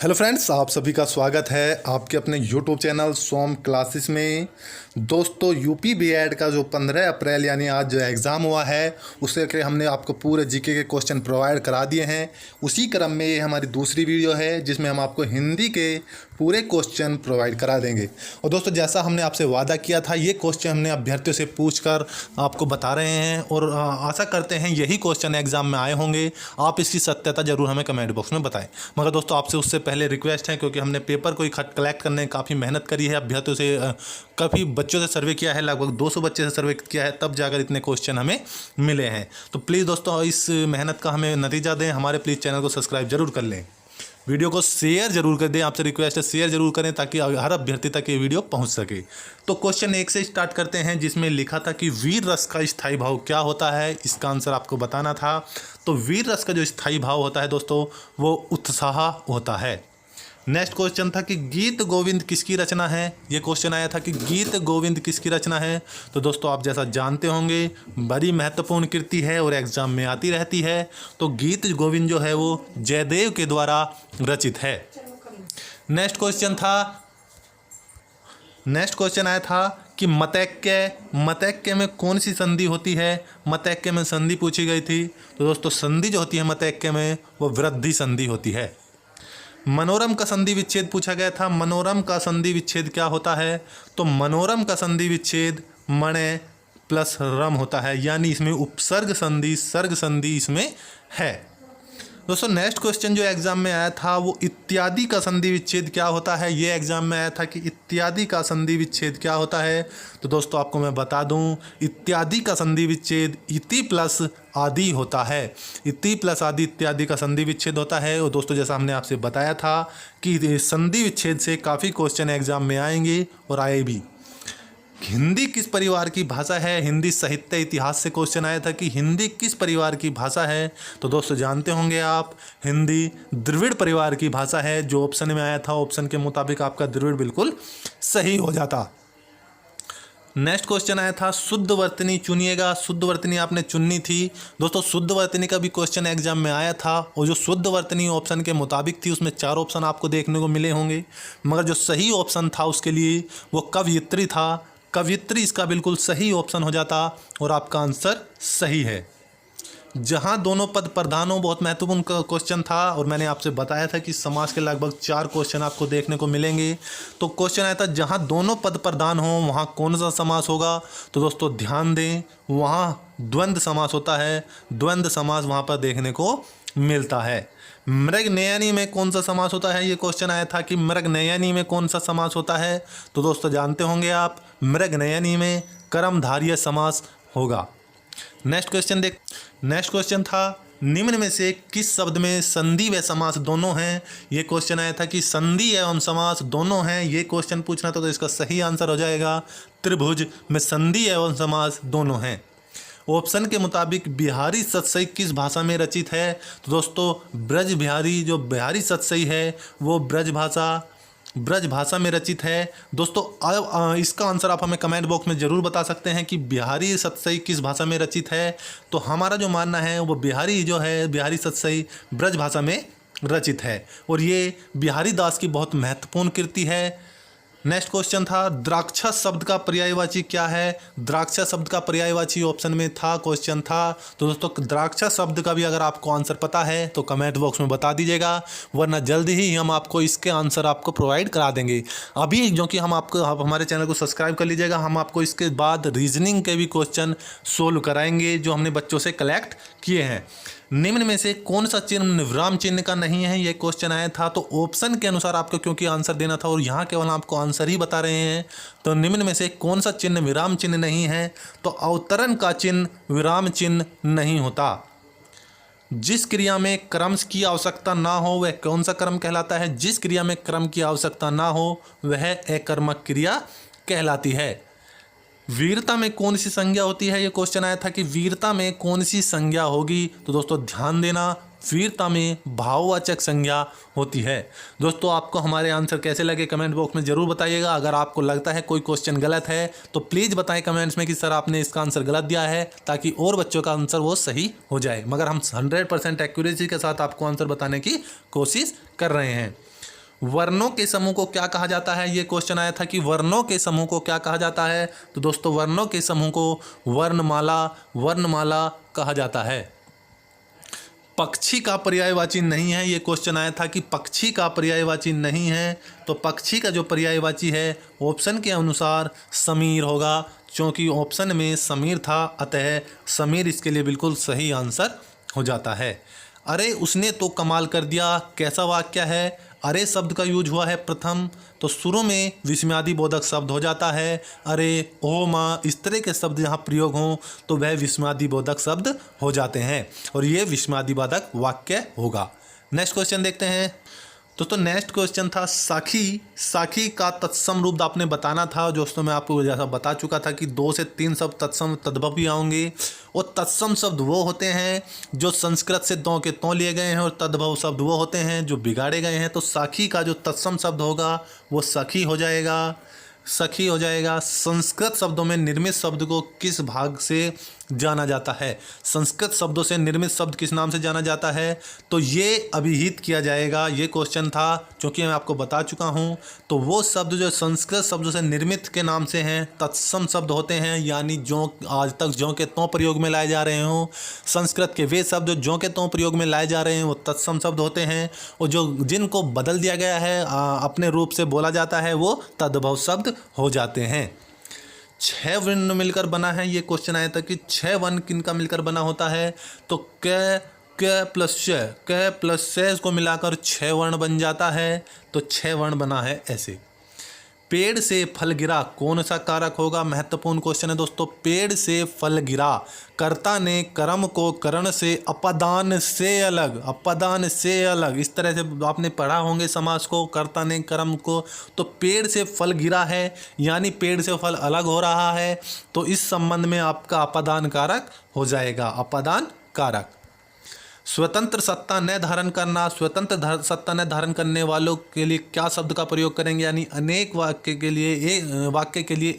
Hello friends, आप सभी का स्वागत है आपके अपने यूट्यूब चैनल सोम क्लासेस में। दोस्तों, यूपी बीएड का जो 15 अप्रैल यानी आज जो एग्ज़ाम हुआ है उसके के हमने आपको पूरे जीके के क्वेश्चन प्रोवाइड करा दिए हैं। उसी क्रम में ये हमारी दूसरी वीडियो है जिसमें हम आपको हिंदी के पूरे क्वेश्चन प्रोवाइड करा देंगे। और दोस्तों, जैसा हमने आपसे वादा किया था, ये क्वेश्चन हमने अभ्यर्थियों से पूछकर आपको बता रहे हैं और आशा करते हैं यही क्वेश्चन एग्ज़ाम में आए होंगे। आप इसकी सत्यता ज़रूर हमें कमेंट बॉक्स में बताएं। मगर दोस्तों, आपसे उससे पहले रिक्वेस्ट है, क्योंकि हमने पेपर को कलेक्ट करने में काफ़ी मेहनत करी है, अभ्यर्थियों से काफ़ी बच्चों से सर्वे किया है, लगभग 200 बच्चे से सर्वे किया है, तब जाकर इतने क्वेश्चन हमें मिले हैं। तो प्लीज़ दोस्तों, इस मेहनत का हमें नतीजा दें। हमारे प्लीज़ चैनल को सब्सक्राइब जरूर कर लें, वीडियो को शेयर जरूर कर दें। आपसे रिक्वेस्ट है, शेयर जरूर करें ताकि हर अभ्यर्थी तक ये वीडियो पहुंच सके। तो क्वेश्चन 1 से स्टार्ट करते हैं, जिसमें लिखा था कि वीर रस का स्थायी भाव क्या होता है। इसका आंसर आपको बताना था। तो वीर रस का जो स्थायी भाव होता है दोस्तों, वो उत्साह होता है। नेक्स्ट क्वेश्चन था कि गीत गोविंद किसकी रचना है। ये क्वेश्चन आया था कि गीत गोविंद किसकी रचना है। तो दोस्तों, आप जैसा जानते होंगे, बड़ी महत्वपूर्ण कृति है और एग्जाम में आती रहती है। तो गीत गोविंद जो है वो जयदेव के द्वारा रचित है। नेक्स्ट क्वेश्चन आया था कि मतैक्य में कौन सी संधि होती है। मतैक्य में संधि पूछी गई थी। तो दोस्तों, संधि जो होती है मतैक्य में, वो वृद्धि संधि होती है। मनोरम का संधि विच्छेद पूछा गया था। मनोरम का संधि विच्छेद क्या होता है। तो मनोरम का संधि विच्छेद मणे प्लस रम होता है, यानी इसमें उपसर्ग संधि सर्ग संधि इसमें है। दोस्तों, नेक्स्ट क्वेश्चन जो एग्जाम में आया था वो इत्यादि का संधि विच्छेद क्या होता है। ये एग्जाम में आया था कि इत्यादि का संधि विच्छेद क्या होता है। तो दोस्तों, आपको मैं बता दूं, इत्यादि का संधि विच्छेद इति प्लस आदि होता है। इति प्लस आदि इत्यादि का संधि विच्छेद होता है। और दोस्तों, जैसा हमने आपसे बताया था कि संधि विच्छेद से काफ़ी क्वेश्चन एग्जाम में आएंगे और आए भी। हिंदी किस परिवार की भाषा है। हिंदी साहित्य इतिहास से क्वेश्चन आया था कि हिंदी किस परिवार की भाषा है। तो दोस्तों, जानते होंगे आप, हिंदी द्रविड़ परिवार की भाषा है। जो ऑप्शन में आया था, ऑप्शन के मुताबिक आपका द्रविड़ बिल्कुल सही हो जाता। नेक्स्ट क्वेश्चन आया था शुद्ध वर्तनी चुनिएगा। शुद्ध वर्तनी आपने चुननी थी। दोस्तों, शुद्ध वर्तनी का भी क्वेश्चन एग्जाम में आया था और जो शुद्ध वर्तनी ऑप्शन के मुताबिक थी, उसमें 4 ऑप्शन आपको देखने को मिले होंगे। मगर जो सही ऑप्शन था उसके लिए वो कवयित्री था। कवयित्री इसका बिल्कुल सही ऑप्शन हो जाता और आपका आंसर सही है। जहां दोनों पद प्रधान हो, बहुत महत्वपूर्ण क्वेश्चन था और मैंने आपसे बताया था कि समास के लगभग 4 क्वेश्चन आपको देखने को मिलेंगे। तो क्वेश्चन आया था जहां दोनों पद प्रधान हो वहां कौन सा समास होगा। तो दोस्तों, ध्यान दें, वहां द्वंद्व समास होता है। द्वंद्व समास वहां पर देखने को मिलता है। मृग नयनी में कौन सा समास होता है। ये क्वेश्चन आया था कि मृग नयनी में कौन सा समास होता है। तो दोस्तों, जानते होंगे आप, मृग नयनी में कर्मधारय समास होगा। नेक्स्ट क्वेश्चन था निम्न में से किस शब्द में संधि व समास दोनों हैं। ये क्वेश्चन आया था कि संधि एवं समास दोनों हैं। ये क्वेश्चन पूछना तो इसका सही आंसर हो जाएगा त्रिभुज में संधि एवं समास दोनों हैं। ऑप्शन के मुताबिक बिहारी सतसई किस भाषा में रचित है। तो दोस्तों, ब्रज बिहारी, जो बिहारी सतसई है वो ब्रज भाषा में रचित है। दोस्तों, इसका आंसर आप हमें कमेंट बॉक्स में ज़रूर बता सकते हैं कि बिहारी सतसई किस भाषा में रचित है। तो हमारा जो मानना है वो बिहारी सतसई ब्रज भाषा में रचित है और ये बिहारी दास की बहुत महत्वपूर्ण कृति है। नेक्स्ट क्वेश्चन था द्राक्षा शब्द का पर्यायवाची क्या है। द्राक्षा शब्द का पर्यायवाची ऑप्शन में था, क्वेश्चन था। तो दोस्तों, द्राक्षा शब्द का भी अगर आपको आंसर पता है तो कमेंट बॉक्स में बता दीजिएगा, वरना जल्दी ही हम आपको इसके आंसर आपको प्रोवाइड करा देंगे। अभी जो कि आप हमारे चैनल को सब्सक्राइब कर लीजिएगा, हम आपको इसके बाद रीजनिंग के भी क्वेश्चन सोल्व कराएंगे जो हमने बच्चों से कलेक्ट किए हैं। निम्न में से कौन सा चिन्ह विराम चिन्ह का नहीं है। ये क्वेश्चन आया था। तो ऑप्शन के अनुसार आपको क्योंकि आंसर देना था और यहाँ केवल आपको आंसर ही बता रहे हैं। तो निम्न में से कौन सा चिन्ह विराम चिन्ह नहीं है। तो अवतरण का चिन्ह विराम चिन्ह नहीं होता। जिस क्रिया में क्रम की आवश्यकता ना हो वह कौन सा क्रम कहलाता है। जिस क्रिया में क्रम की आवश्यकता ना हो वह अकर्मक क्रिया कहलाती है। वीरता में कौन सी संज्ञा होती है। ये क्वेश्चन आया था कि वीरता में कौन सी संज्ञा होगी। तो दोस्तों, ध्यान देना, वीरता में भाववाचक संज्ञा होती है। दोस्तों, आपको हमारे आंसर कैसे लगे कमेंट बॉक्स में ज़रूर बताइएगा। अगर आपको लगता है कोई क्वेश्चन गलत है तो प्लीज़ बताएं कमेंट्स में कि सर आपने इसका आंसर गलत दिया है, ताकि और बच्चों का आंसर वो सही हो जाए। मगर हम 100% एक्यूरेसी के साथ आपको आंसर बताने की कोशिश कर रहे हैं। वर्णों के समूह को क्या कहा जाता है? ये क्वेश्चन आया था कि वर्णों के समूह को क्या कहा जाता है? तो दोस्तों वर्णों के समूह को वर्णमाला कहा जाता है। पक्षी का पर्यायवाची नहीं है, ये क्वेश्चन आया था कि पक्षी का पर्यायवाची नहीं है, तो पक्षी का जो पर्यायवाची है ऑप्शन के अनुसार समीर होगा, क्योंकि ऑप्शन में समीर था, अतः समीर इसके लिए बिल्कुल सही आंसर हो जाता है। अरे उसने तो कमाल कर दिया कैसा वाक्य है? अरे शब्द का यूज हुआ है प्रथम, तो शुरू में विस्मयादि बोधक शब्द हो जाता है। अरे, ओ माँ, इस तरह के शब्द यहाँ प्रयोग हों तो वह विस्मयादि बोधक शब्द हो जाते हैं और ये विस्मयादि बोधक वाक्य होगा। नेक्स्ट क्वेश्चन देखते हैं। दोस्तों नेक्स्ट क्वेश्चन था साखी का तत्सम रूप आपने बताना था। दोस्तों मैं आपको जैसा बता चुका था कि 2 से 3 शब्द तत्सम तद्भव भी आएंगे, और तत्सम शब्द वो होते हैं जो संस्कृत से दो के तो लिए गए हैं, और तद्भव शब्द वो होते हैं जो बिगाड़े गए हैं। तो साखी का जो तत्सम शब्द होगा वो सखी हो जाएगा। संस्कृत शब्दों में निर्मित शब्द को किस भाग से जाना जाता है? संस्कृत शब्दों से निर्मित शब्द किस नाम से जाना जाता है? तो ये अभिहित किया जाएगा। ये क्वेश्चन था, क्योंकि मैं आपको बता चुका हूँ। तो वो शब्द जो संस्कृत शब्दों से निर्मित के नाम से हैं तत्सम शब्द होते हैं, यानी जो आज तक ज्यों के त्यों प्रयोग में लाए जा रहे हों। संस्कृत के वे शब्द जो ज्यों के त्यों प्रयोग में लाए जा रहे हैं वो तत्सम शब्द होते हैं, और जो जिनको बदल दिया गया है अपने रूप से बोला जाता है वो तद्भव शब्द हो जाते हैं। 6 वर्ण मिलकर बना है, ये क्वेश्चन आया था कि 6 वर्ण किनका मिलकर बना होता है? तो क प्लस श को मिलाकर 6 वर्ण बन जाता है। तो 6 वर्ण बना है ऐसे। पेड़ से फल गिरा कौन सा कारक होगा? महत्वपूर्ण क्वेश्चन है दोस्तों। पेड़ से फल गिरा, कर्ता ने कर्म को करण से अपदान से अलग, इस तरह से आपने पढ़ा होंगे समास को, कर्ता ने कर्म को। तो पेड़ से फल गिरा है यानी पेड़ से फल अलग हो रहा है, तो इस संबंध में आपका अपदान कारक हो जाएगा, अपदान कारक। स्वतंत्र सत्ता न धारण करना, स्वतंत्र सत्ता न धारण करने वालों के लिए क्या शब्द का प्रयोग करेंगे? यानी अनेक वाक्य के लिए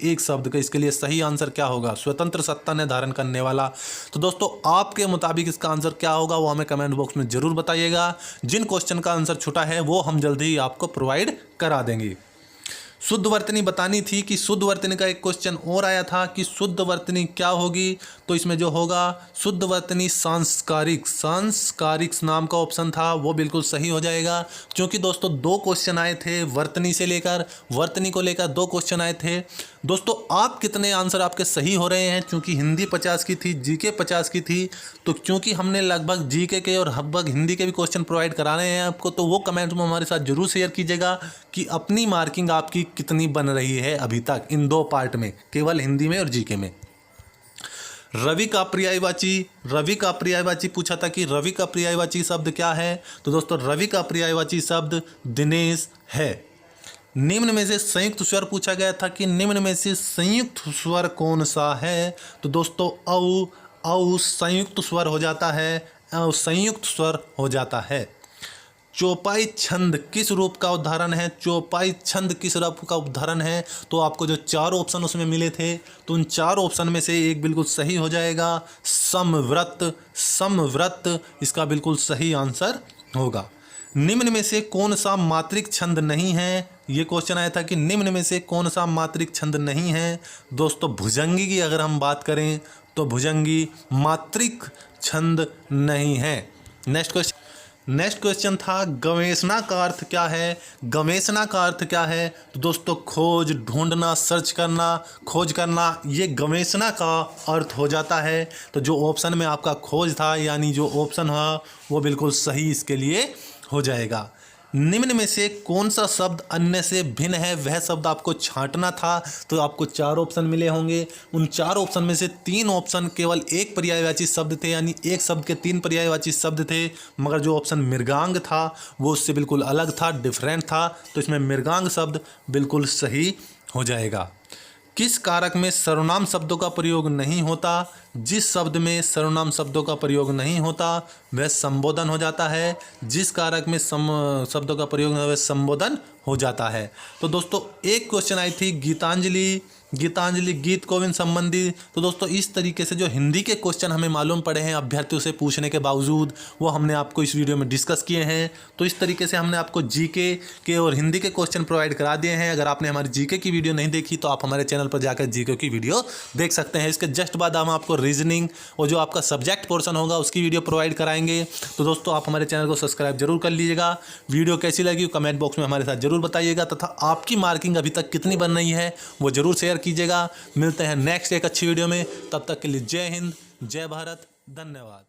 एक शब्द का, इसके लिए सही आंसर क्या होगा? स्वतंत्र सत्ता न धारण करने वाला। तो दोस्तों आपके मुताबिक इसका आंसर क्या होगा वो हमें कमेंट बॉक्स में जरूर बताइएगा। जिन क्वेश्चन का आंसर छूटा है वो हम जल्दी ही आपको प्रोवाइड करा देंगे। शुद्ध वर्तनी बतानी थी कि शुद्ध वर्तनी का एक क्वेश्चन और आया था कि शुद्ध वर्तनी क्या होगी? तो इसमें जो होगा शुद्ध वर्तनी सांस्कारिक नाम का ऑप्शन था, वो बिल्कुल सही हो जाएगा। क्योंकि दोस्तों 2 क्वेश्चन आए थे वर्तनी को लेकर 2 क्वेश्चन आए थे। दोस्तों आप कितने आंसर आपके सही हो रहे हैं? क्योंकि हिंदी 50 की थी, जीके 50 की थी, तो क्योंकि हमने लगभग जीके के और लगभग हिंदी के भी क्वेश्चन प्रोवाइड करा रहे हैं आपको, तो वो कमेंट में हमारे साथ जरूर शेयर कीजिएगा कि अपनी मार्किंग आपकी कितनी बन रही है अभी तक इन 2 पार्ट में, केवल हिंदी में और जीके में। रवि का पर्यायवाची पूछा था कि रवि का पर्यायवाची शब्द क्या है? तो दोस्तों रवि का पर्यायवाची शब्द दिनेश है। निम्न में से संयुक्त स्वर पूछा गया था कि निम्न में से संयुक्त स्वर कौन सा है? तो दोस्तों औ संयुक्त स्वर हो जाता है। चौपाई छंद किस रूप का उदाहरण है? तो आपको जो 4 ऑप्शन उसमें मिले थे, तो उन 4 ऑप्शन में से एक बिल्कुल सही हो जाएगा, समव्रत इसका बिल्कुल सही आंसर होगा। निम्न में से कौन सा मात्रिक छंद नहीं है? ये क्वेश्चन आया था कि निम्न में से कौन सा मात्रिक छंद नहीं है? दोस्तों भुजंगी की अगर हम बात करें तो भुजंगी मात्रिक छंद नहीं है। नेक्स्ट क्वेश्चन था गवेषणा का अर्थ क्या है? तो दोस्तों खोज, ढूंढना, सर्च करना, खोज करना, ये गवेषणा का अर्थ हो जाता है। तो जो ऑप्शन में आपका खोज था यानी जो ऑप्शन है वो बिल्कुल सही इसके लिए हो जाएगा। निम्न में से कौन सा शब्द अन्य से भिन्न है? वह शब्द आपको छांटना था, तो आपको 4 ऑप्शन मिले होंगे। उन 4 ऑप्शन में से 3 ऑप्शन केवल एक पर्यायवाची शब्द थे, यानी एक शब्द के 3 पर्यायवाची शब्द थे, मगर जो ऑप्शन मृगांग था वो उससे बिल्कुल अलग था, डिफरेंट था, तो इसमें मृगांग शब्द बिल्कुल सही हो जाएगा। किस कारक में सर्वनाम शब्दों का प्रयोग नहीं होता? जिस शब्द में सर्वनाम शब्दों का प्रयोग नहीं होता वह संबोधन हो जाता है। जिस कारक में शब्दों का प्रयोग नहीं वह संबोधन हो जाता है। तो दोस्तों एक क्वेश्चन आई थी गीतांजलि गीतांजलि, गीत गोविंद संबंधी। तो दोस्तों इस तरीके से जो हिंदी के क्वेश्चन हमें मालूम पड़े हैं अभ्यर्थियों से पूछने के बावजूद, वो हमने आपको इस वीडियो में डिस्कस किए हैं। तो इस तरीके से हमने आपको जीके के और हिंदी के क्वेश्चन प्रोवाइड करा दिए हैं। अगर आपने हमारी जीके की वीडियो नहीं देखी तो आप हमारे चैनल पर जाकर जीके की वीडियो देख सकते हैं। इसके जस्ट बाद हम आपको रीजनिंग और जो आपका सब्जेक्ट पोर्शन होगा उसकी वीडियो प्रोवाइड कराएंगे। तो दोस्तों आप हमारे चैनल को सब्सक्राइब जरूर कर लीजिएगा। वीडियो कैसी लगी कमेंट बॉक्स में हमारे साथ जरूर बताइएगा, तथा आपकी मार्किंग अभी तक कितनी बन रही है वो जरूर शेयर कीजिएगा। मिलते हैं नेक्स्ट एक अच्छी वीडियो में, तब तक के लिए जय हिंद, जय भारत, धन्यवाद।